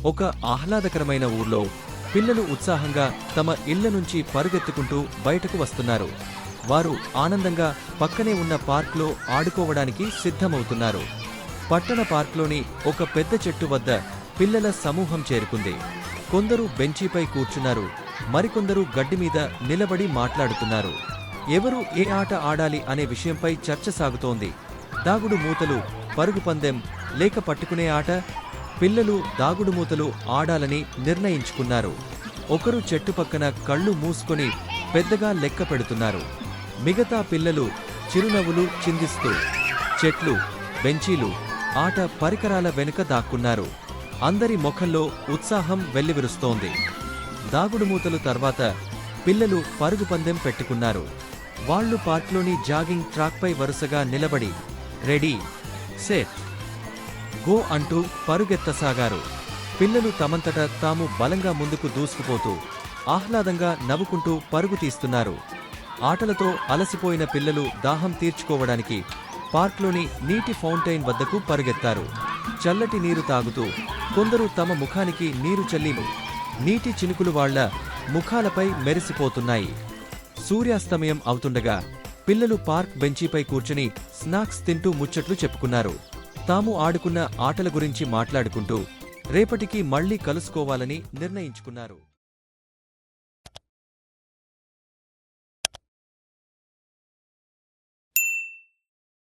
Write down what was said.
ఒక ఆహ్లాదకరమైన ఊర్లో పిల్లలు ఉత్సాహంగా తమ ఇళ్ల నుంచి పరుగెత్తుకుంటూ బయటకు వస్తున్నారు. వారు ఆనందంగా పక్కనే ఉన్న పార్క్లో ఆడుకోవడానికి సిద్ధమవుతున్నారు. పట్టణ పార్క్లోని ఒక పెద్ద చెట్టు వద్ద పిల్లల సమూహం చేరుకుంది. కొందరు బెంచీపై కూర్చున్నారు, మరికొందరు గడ్డిమీద నిలబడి మాట్లాడుతున్నారు. ఎవరు ఏ ఆట ఆడాలి అనే విషయంపై చర్చ సాగుతోంది. దాగుడు మూతలు, పరుగు పందెం లేక పట్టుకునే ఆట? పిల్లలు దాగుడు మూతలు ఆడాలని నిర్ణయించుకున్నారు. ఒకరు చెట్టు పక్కన కళ్ళు మూసుకొని పెద్దగా లెక్క పెడుతున్నారు. మిగతా పిల్లలు చిరునవ్వులు చిందిస్తూ చెట్లు, బెంచీలు, ఆట పరికరాల వెనుక దాక్కున్నారు. అందరి ముఖంలో ఉత్సాహం వెల్లివిరుస్తోంది. దాగుడుమూతలు తర్వాత పిల్లలు పరుగు పందెం పెట్టుకున్నారు. వాళ్లు పార్క్లోని జాగింగ్ ట్రాక్పై వరుసగా నిలబడి రెడీ, సెట్, గో అంటూ పరుగెత్తసాగారు. పిల్లలు తమంతట తాము బలంగా ముందుకు దూసుకుపోతూ ఆహ్లాదంగా నవ్వుకుంటూ పరుగు తీస్తున్నారు. ఆటలతో అలసిపోయిన పిల్లలు దాహం తీర్చుకోవడానికి పార్క్లోని నీటి ఫౌంటైన్ వద్దకు పరుగెత్తారు. చల్లటి నీరు తాగుతూ కొందరు తమ ముఖానికి నీరు చల్లి నీటి చినుకులు వాళ్ల ముఖాలపై మెరిసిపోతున్నాయి. సూర్యాస్తమయం అవుతుండగా పిల్లలు పార్క్ బెంచీపై కూర్చుని స్నాక్స్ తింటూ ముచ్చట్లు చెప్పుకున్నారు. తాము ఆడుకున్న ఆటల గురించి మాట్లాడుకుంటూ రేపటికి మళ్లీ కలుసుకోవాలని నిర్ణయించుకున్నారు.